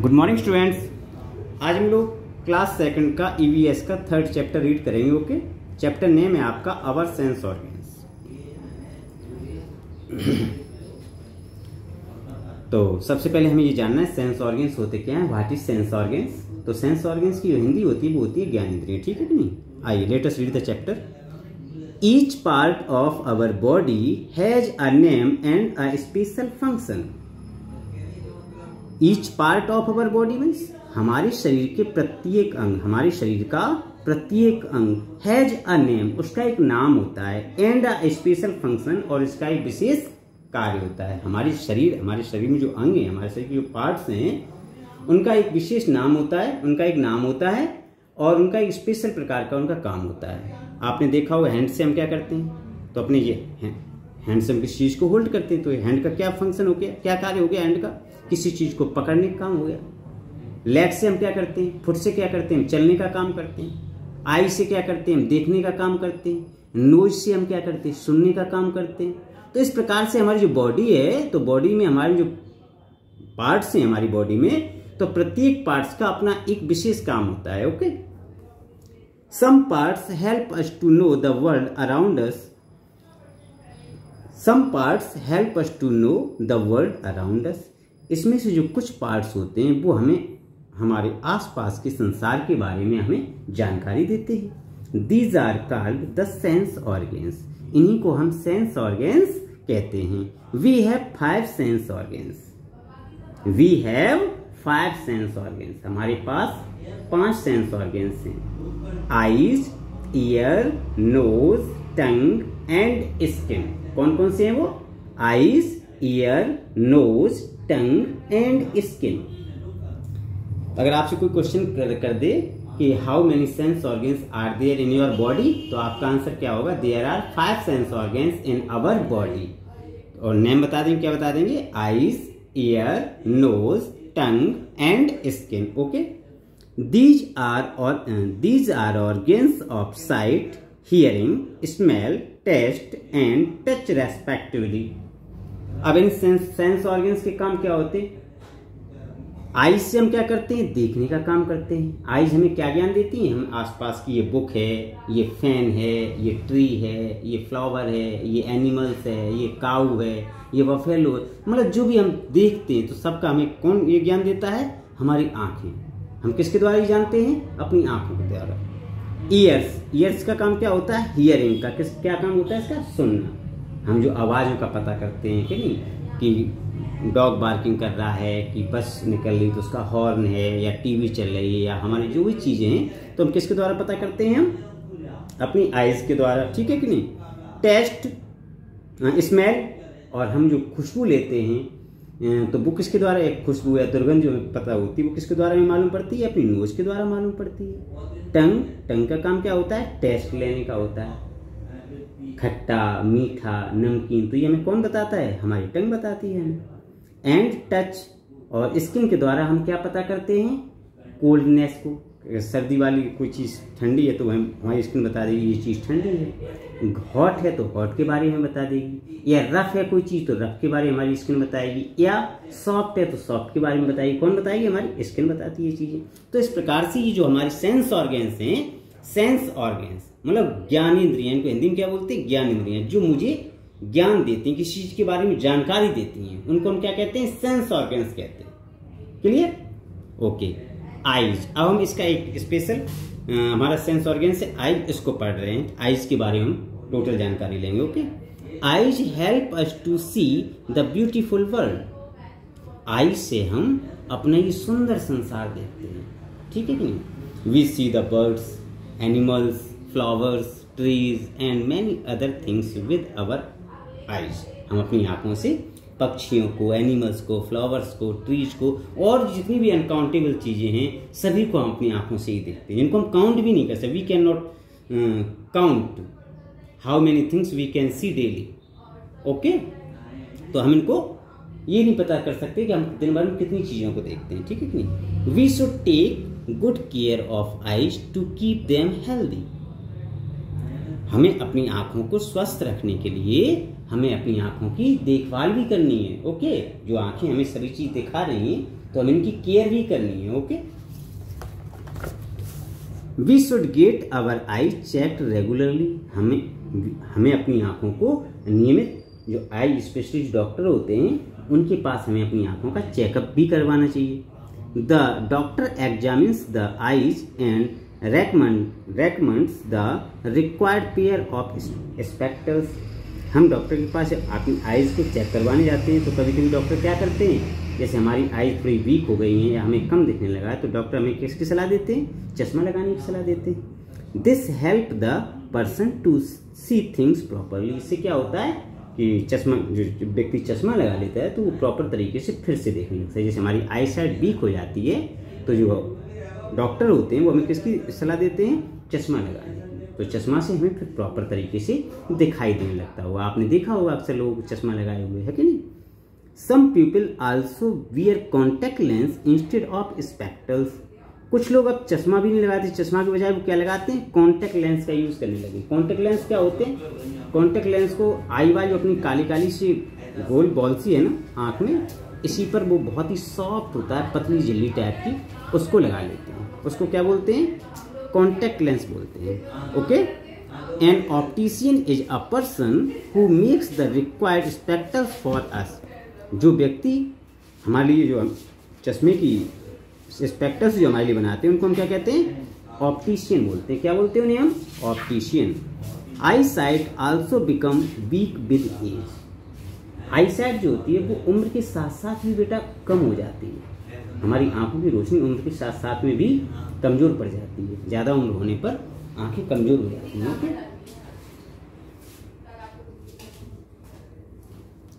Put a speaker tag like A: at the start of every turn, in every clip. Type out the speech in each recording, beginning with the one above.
A: Good morning students. आज हम लोग क्लास सेकंड का ईवीएस का थर्ड चैप्टर रीड करेंगे। ओके, चैप्टर नेम है आपका आवर सेंस ऑर्गन्स। तो सबसे पहले हमें ये जानना है सेंस ऑर्गन्स होते क्या हैं, व्हाट इज सेंस ऑर्गन्स। तो सेंस ऑर्गन्स की जो हिंदी होती है वो होती है ज्ञान इंद्रिय। ठीक है कि नहीं। आइए let us read the chapter. Each part of our body has a name and a special function. Each part of our body means हमारे शरीर के प्रत्येक अंग, हमारे शरीर का प्रत्येक अंग हैज अ नेम, उसका एक नाम होता है, एंड अ स्पेशल फंक्शन, और इसका एक विशेष कार्य होता है। हमारे शरीर में जो अंग है, हमारे शरीर के जो पार्ट्स हैं, उनका एक विशेष नाम होता है, उनका एक नाम होता है और उनका एक स्पेशल प्रकार का उनका काम होता है। आपने देखा होगा हैंड से हम क्या करते हैं, तो अपने ये हैंड से हम किसी चीज को होल्ड करते हैं, तो हैंड का क्या फंक्शन हो गया, क्या कार्य हो गया हैंड का, किसी चीज को पकड़ने का काम हो गया। लेग से हम क्या करते हैं, फुट से क्या करते हैं, हम चलने का काम करते हैं। आई से क्या करते हैं, हम देखने का काम करते हैं। नोज से हम क्या करते हैं, सुनने का काम करते हैं। तो इस प्रकार से हमारी जो बॉडी है, तो बॉडी में हमारे जो पार्ट्स हैं हमारी बॉडी में, तो प्रत्येक पार्ट्स का अपना एक विशेष काम होता है। Okay, some parts help us to know the world around us. Some parts help us to know the world around us. इसमें से जो कुछ पार्ट्स होते हैं वो हमें हमारे आसपास के संसार के बारे में हमें जानकारी देते हैं। These are called the sense organs. इन्हीं को हम सेंस ऑर्गन्स कहते हैं। We have 5 sense organs. We have 5 sense organs. हमारे पास 5 सेंस ऑर्गन्स हैं। Eyes, ear, nose, tongue and skin. कौन कौन से हैं वो? Eyes, ear, nose, tongue and skin. अगर आपसे कोई क्वेश्चन कर दे कि how many sense organs are there in your body, तो आपका आंसर क्या होगा? There are 5 sense organs in our body. और नेम बता देंगे, क्या बता देंगे? Eyes, ear, nose, tongue and skin. Okay, these are organs of sight, hearing, smell, taste and touch respectively. अब इन सेंस ऑर्गन्स के काम क्या होते हैं? आईज से हम क्या करते हैं? देखने का काम करते हैं। आईज हमें क्या ज्ञान देती है? हम आसपास की ये बुक है, ये फैन है, ये ट्री है, ये फ्लावर है, ये एनिमल्स है, ये काऊ है, ये बफेलो है, मतलब जो भी हम देखते हैं तो सबका हमें कौन ये ज्ञान देता है? हमारी आंखें। हम किसके द्वारा ही जानते हैं? अपनी आंखों के द्वारा। ईयर्स का काम क्या होता है? हियरिंग का क्या काम होता है इसका? सुनना। हम जो आवाज़ों का पता करते हैं कि नहीं, कि डॉग बार्किंग कर रहा है, कि बस निकल रही तो उसका हॉर्न है, या टीवी चल रही है, या हमारी जो भी चीज़ें हैं, तो हम किसके द्वारा पता करते हैं? हम अपनी आइज़ के द्वारा। ठीक है कि नहीं। टेस्ट, स्मेल, और हम जो खुशबू लेते हैं, तो वो किसके द्वारा? एक खुशबू या दुर्गंध जो हमें पता होती है वो किसके द्वारा हमें मालूम पड़ती है? अपनी नोज के द्वारा मालूम पड़ती है। टंग का काम क्या होता है? टेस्ट लेने का होता है। खट्टा, मीठा, नमकीन, तो ये हमें कौन बताता है? हमारी टंग बताती है हमें। एंड टच और स्किन के द्वारा हम क्या पता करते हैं? कोल्डनेस को। सर्दी वाली कोई चीज़ ठंडी है तो हमारी स्किन बता देगी ये चीज़ ठंडी है। हॉट है तो हॉट के बारे में बता देगी, या रफ है कोई चीज़ तो रफ के बारे में हमारी स्किन बताएगी, या सॉफ्ट है तो सॉफ्ट के बारे में बताएगी। कौन बताएगी? हमारी स्किन बताती है ये चीज़ें। तो इस प्रकार से ये जो हमारे सेंस ऑर्गन्स हैं, सेंस ऑर्गन्स मतलब ज्ञानेंद्रियां, इनको हिंदी में क्या बोलते हैं? ज्ञानेंद्रियां, जो मुझे ज्ञान देती हैं, किसी चीज के बारे में जानकारी देती हैं, उनको हम क्या कहते हैं? सेंस ऑर्गन्स कहते हैं। क्लियर? ओके। आईज, अब हम इसका एक स्पेशल हमारा सेंस ऑर्गन्स है आईज, इसको पढ़ रहे हैं। आईज के बारे में हम टोटल जानकारी लेंगे। Okay, eyes help us to see the beautiful world. Eyes से हम अपना ये सुंदर संसार देखते हैं। ठीक है कि नहीं। We see the birds, animals, flowers, trees and many other things with our eyes. हम अपनी आंखों से पक्षियों को, एनिमल्स को, फ्लावर्स को, ट्रीज को, और जितनी भी अनकाउंटेबल चीजें हैं सभी को हम अपनी आंखों से ही देखते हैं, जिनको हम काउंट भी नहीं कर सकते। We can not count how many things we can see daily. Okay, तो हम इनको ये नहीं पता कर सकते कि हम दिन भर में कितनी चीजों को देखते हैं। ठीक है कि नहीं। We should take good care of eyes to keep them healthy. हमें अपनी आंखों को स्वस्थ रखने के लिए हमें अपनी आंखों की देखभाल भी करनी है। ओके, जो आंखें हमें सभी चीज दिखा रही हैं तो हमें इनकी केयर भी करनी है। Okay, we should get our eye check regularly, हमें अपनी आंखों को नियमित, जो आई स्पेशलिस्ट डॉक्टर होते हैं उनके पास हमें अपनी आंखों का चेकअप भी करवाना चाहिए। The doctor examines the eyes and recommends the required pair of spectacles। हम डॉक्टर के पास अपनी आइज़ को चेक करवाने जाते हैं तो कभी कभी डॉक्टर क्या करते हैं, जैसे हमारी आइज़ थोड़ी वीक हो गई हैं या हमें कम दिखने लगा है तो डॉक्टर हमें किसकी सलाह देते हैं, चश्मा लगाने की सलाह देते हैं। This help the person to see things properly. इससे क्या होता है कि चश्मा, जो व्यक्ति चश्मा लगा लेता है तो वो प्रॉपर तरीके से फिर से देखने लगता है। जैसे हमारी आई साइड वीक हो जाती है तो जो डॉक्टर होते हैं वो हमें किसकी सलाह देते हैं, चश्मा लगाने। तो चश्मा से हमें फिर प्रॉपर तरीके से दिखाई देने लगता है। आपने देखा होगा अक्सर लोग चश्मा लगाए हुए है कि नहीं। Some people also wear contact lens instead of spectacles. कुछ लोग अब चश्मा भी नहीं लगाते, चश्मा की बजाय वो क्या लगाते हैं, कॉन्टैक्ट लेंस का यूज करने लगे। कॉन्टैक्ट लेंस क्या होते हैं, कॉन्टैक्ट लेंस को आई वाली अपनी काली काली सी गोल बॉल सी है ना आंख में, इसी पर वो बहुत ही सॉफ्ट होता है, पतली झिल्ली टाइप की, उसको लगा लेते हैं। उसको क्या बोलते हैं, कॉन्टैक्ट लेंस बोलते हैं। Okay, an optician is a person who makes the required spectacles for us. जो व्यक्ति हमारे लिए जो चश्मे की स्पेक्टल्स जो हमारे लिए बनाते हैं उनको हम क्या कहते हैं, ऑप्टिशियन बोलते हैं। क्या बोलते हैं उन्हें हम, optician. Eye sight also become weak with age. Eye sight जो होती है वो उम्र के साथ साथ भी बेटा कम हो जाती है। हमारी आंखों की रोशनी उम्र के साथ साथ में भी कमजोर पड़ जाती है। ज़्यादा उम्र होने पर आंखें कमजोर हो जाती हैं। Okay,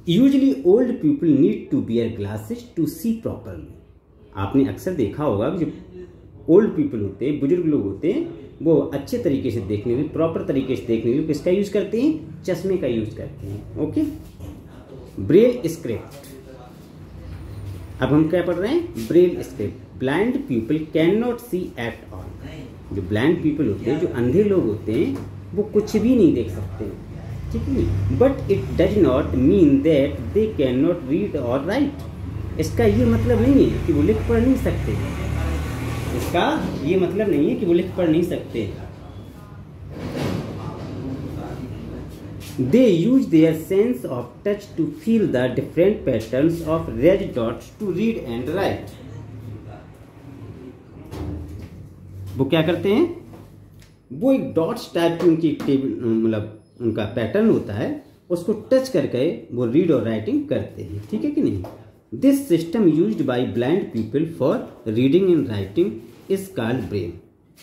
A: usually old people need to wear glasses to see properly. आपने अक्सर देखा होगा जो ओल्ड पीपल होते हैं, बुजुर्ग लोग होते हैं, वो अच्छे तरीके से देखने के लिए, प्रॉपर तरीके से देखने के लिए किसका यूज करते हैं, चश्मे का यूज करते हैं। Okay, braille script. अब हम क्या पढ़ रहे हैं, braille script. Blind people can not see at all. जो ब्लाइंड पीपल होते हैं, जो अंधे लोग होते हैं, वो कुछ भी नहीं देख सकते, ठीक है। But it does not mean that they can not read और राइट। इसका ये मतलब नहीं है कि वो लिख पढ़ नहीं सकते। इसका ये मतलब नहीं है कि वो लिख पढ़ नहीं सकते। They use their sense of touch to feel the different patterns of red dots to read and write. वो क्या करते हैं, वो एक डॉट्स टाइप की उनकी टेबल, मतलब उनका पैटर्न होता है, उसको टच करके वो रीड और राइटिंग करते हैं, ठीक है कि नहीं। This system used by blind people for reading and writing is called Braille.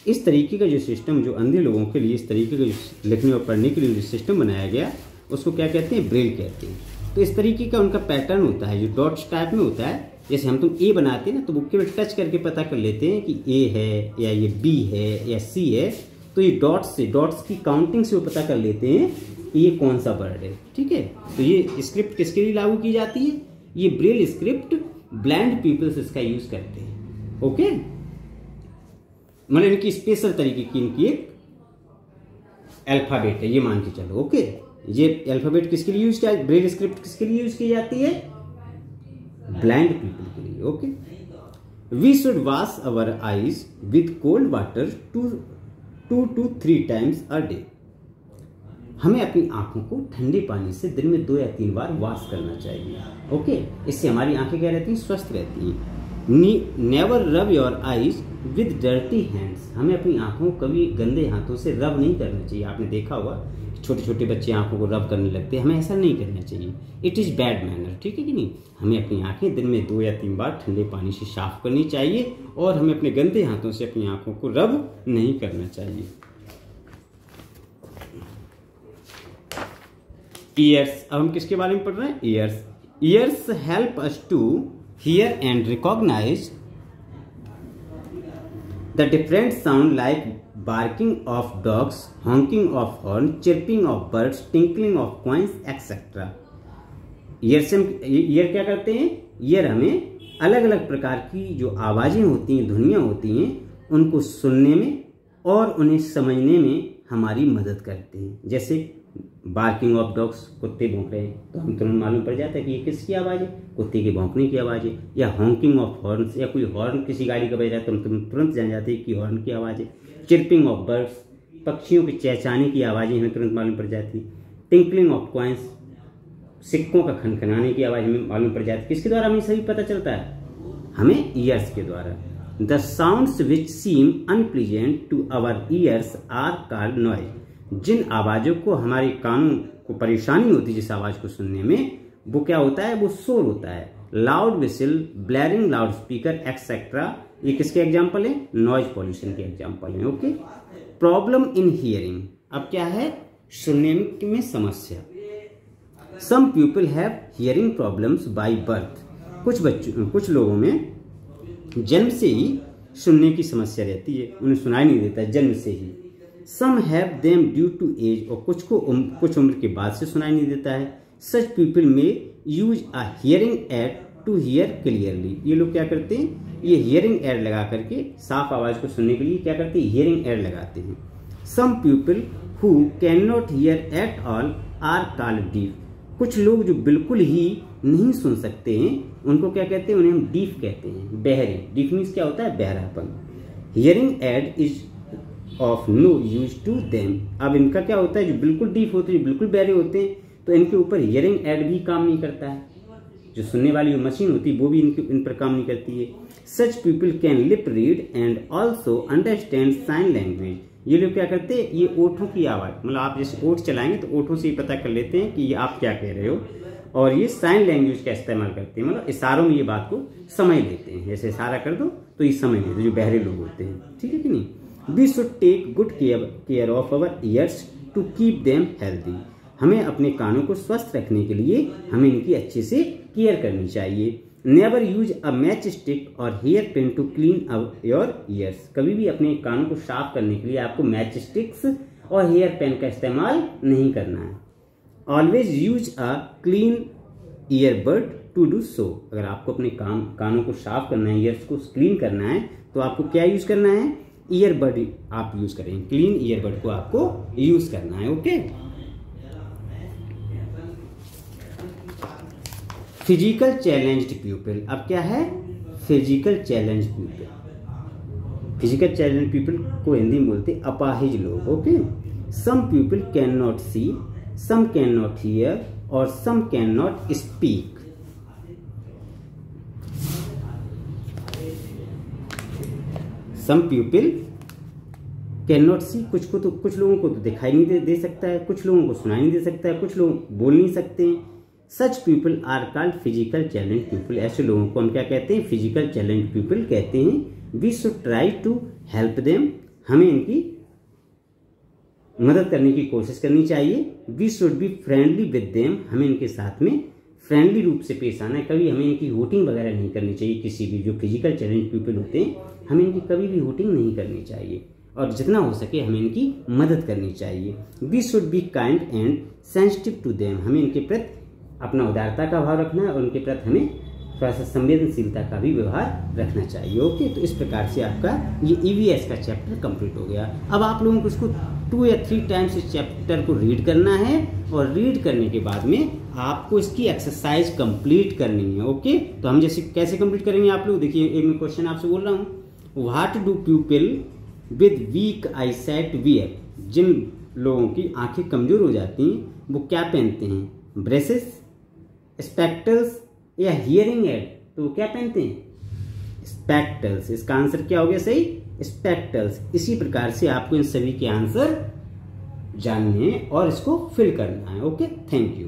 A: इस तरीके का जो सिस्टम, जो अंधे लोगों के लिए इस तरीके का जो लिखने और पढ़ने के लिए जो सिस्टम बनाया गया, उसको क्या कहते हैं, ब्रेल कहते हैं। तो इस तरीके का उनका पैटर्न होता है जो डॉट्स टाइप में होता है। जैसे हम तुम ए बनाते हैं ना, तो वो केवल टच करके पता कर लेते हैं कि ए है या ये बी है या सी है। तो ये डॉट्स से, डॉट्स की काउंटिंग से वो पता कर लेते हैं कि ये कौन सा वर्ड है, ठीक है। तो ये स्क्रिप्ट किसके लिए लागू की जाती है, ये ब्रेल स्क्रिप्ट ब्लाइंड पीपल्स इसका यूज करते हैं। ओके, मतलब इनकी स्पेशल तरीके की इनकी एक अल्फाबेट है, ये मान के चलो। ओके, ये अल्फाबेट किसके लिए यूज किया, ब्रेल स्क्रिप्ट किसके लिए यूज की जाती है, ब्लाइंड पीपल के लिए। Okay, we should wash our eyes with cold water 2 to 3 times a day। हमें अपनी आंखों को ठंडे पानी से दिन में 2 या 3 बार वॉश करना चाहिए। ओके, इससे हमारी आंखें क्या रहती हैं, स्वस्थ रहती हैं। Never rub your eyes with dirty hands. हमें अपनी आंखों को कभी गंदे हाथों से रब नहीं करना चाहिए। आपने देखा होगा छोटे छोटे बच्चे आंखों को रब करने लगते हैं, हमें ऐसा नहीं करना चाहिए। इट इज़ बैड मैनर, ठीक है कि नहीं। हमें अपनी आंखें दिन में 2 या 3 बार ठंडे पानी से साफ करनी चाहिए और हमें अपने गंदे हाथों से अपनी आंखों को रब नहीं करना चाहिए। ईयर्स। अब हम किसके बारे में पढ़ रहे हैं, ears. Ears help us to hear and recognise the different sound like barking of dogs, honking of horn, chirping of birds, tinkling of coins etcetera. Ear से हम ईयर क्या करते हैं, ईयर हमें अलग अलग प्रकार की जो आवाजें होती हैं, ध्वनियाँ होती हैं, उनको सुनने में और उन्हें समझने में हमारी मदद करते हैं। जैसे बार्किंग ऑफ डॉग्स, कुत्ते भौंक रहे हैं तो हम तुरंत मालूम पड़ जाता है कि ये किसकी आवाज़ है, कुत्ते के भौंकने की आवाज़ है। या हॉन्किंग ऑफ हॉर्न्स, या कोई हॉर्न किसी गाड़ी का बज रहा है तो हम तुरंत जान जाते हैं कि हॉर्न की आवाज़ है। चिरपिंग ऑफ बर्ड्स, पक्षियों के चहचहाने की आवाज़ें हमें तुरंत मालूम पड़ जाती। टिंकलिंग ऑफ कॉइन्स, सिक्कों का खनखनाने की आवाज़ हमें मालूम पड़ जाती। किसके द्वारा हमें सभी पता चलता है? हमें ईयर्स के द्वारा। The sounds which seem unpleasant to our ears are called noise. जिन आवाज़ों को हमारे कानों को परेशानी होती है जिस आवाज़ को सुनने में, वो क्या होता है? वो शोर होता है। Loud whistle, blaring loud speaker etcetera, ये किसके एग्जाम्पल है? नॉइज पॉल्यूशन के एग्जाम्पल है। ओके। प्रॉब्लम इन हियरिंग, अब क्या है? सुनने में समस्या। Some people have hearing problems by birth, कुछ लोगों में जन्म से ही सुनने की समस्या रहती है, उन्हें सुनाई नहीं देता जन्म से ही। Some have them due to age, और कुछ उम्र के बाद से सुनाई नहीं देता है। Such people may use a hearing aid to hear clearly, ये लोग क्या करते हैं? ये हियरिंग एड लगा करके साफ आवाज को सुनने के लिए क्या करते हैं? हियरिंग एड लगाते हैं। Some people who can not hear at all are called deaf, कुछ लोग जो बिल्कुल ही नहीं सुन सकते हैं उनको क्या कहते हैं? उन्हें हम डीफ कहते हैं, बहरे। डीफ मीन्स क्या होता है? बहरापन। Hearing aid is of no use to them, अब इनका क्या होता है? जो बिल्कुल डीफ होते हैं, बिल्कुल बहरे होते हैं, तो इनके ऊपर हियरिंग एड भी काम नहीं करता है। जो सुनने वाली जो मशीन होती है वो भी इन पर काम नहीं करती है। Such people can lip read and also understand sign language, ये लोग क्या करते हैं? ये ओठों की आवाज़, मतलब आप जैसे ओठ चलाएंगे तो ओठों से ही पता कर लेते हैं कि ये आप क्या कह रहे हो, और ये साइन लैंग्वेज का इस्तेमाल करते हैं, मतलब इशारों में ये बात को समझ लेते हैं। जैसे इशारा कर दो तो ये समझ लेते हैं, जो बहरे लोग होते हैं। ठीक है कि नहीं? We should take good care of our ears to keep them healthy, हमें अपने कानों को स्वस्थ रखने के लिए हमें इनकी अच्छे से केयर करनी चाहिए। Never use a match stick और hair pin to clean your ears, कभी भी अपने कानों को साफ करने के लिए आपको मैच स्टिक्स और हेयर पेन का इस्तेमाल नहीं करना है। Always use a clean earbud to do so, अगर आपको अपने कानों को साफ करना है, ईयर्स को क्लीन करना है, तो आपको क्या यूज करना है? ईयरबड आप यूज करें, क्लीन ईयरबड को आपको यूज करना है। ओके। फिजिकल चैलेंज्ड पीपल, अब क्या है? Physical challenge people. Physical challenge people को हिंदी में बोलते अपाहिज लोग। Okay. Some people can not see, some can not hear और some can not speak. Some people can not see, कुछ लोगों को तो दिखाई नहीं दे सकता है, कुछ लोगों को सुनाई नहीं दे सकता है, कुछ लोग बोल नहीं सकते हैं। Such people are called physical challenge people, ऐसे लोगों को हम क्या कहते हैं? फिजिकल चैलेंज पीपल कहते हैं। We should try to help them, हमें इनकी मदद करने की कोशिश करनी चाहिए। We should be friendly with them, हमें इनके साथ में फ्रेंडली रूप से पेश आना है, कभी हमें इनकी होटिंग वगैरह नहीं करनी चाहिए। किसी भी जो फिजिकल चैलेंज पीपल होते हैं हमें इनकी कभी भी होटिंग नहीं करनी चाहिए, और जितना हो सके हमें इनकी मदद करनी चाहिए। We should be kind and sensitive to them, हमें इनके प्रति अपना उदारता का भाव रखना है और उनके प्रति हमें थोड़ा सा संवेदनशीलता का भी व्यवहार रखना चाहिए। ओके। तो इस प्रकार से आपका ये ईवीएस का चैप्टर कंप्लीट हो गया। अब आप लोगों को इसको 2 या 3 टाइम्स इस चैप्टर को रीड करना है, और रीड करने के बाद में आपको इसकी एक्सरसाइज कंप्लीट करनी है। ओके। तो हम जैसे कैसे कंप्लीट करेंगे आप लोग देखिए, एक मैं क्वेश्चन आपसे बोल रहा हूँ। What do people with weak eyesight wear, जिन लोगों की आंखें कमजोर हो जाती हैं वो क्या पहनते हैं? ब्रेसेस, स्पेक्टल्स या हियरिंग एड, तो वो क्या पहनते हैं? स्पेक्टल्स। इसका आंसर क्या हो गया सही? स्पेक्टल्स। इसी प्रकार से आपको इन सभी के आंसर जानने हैं और इसको फिल करना है। ओके। Thank you.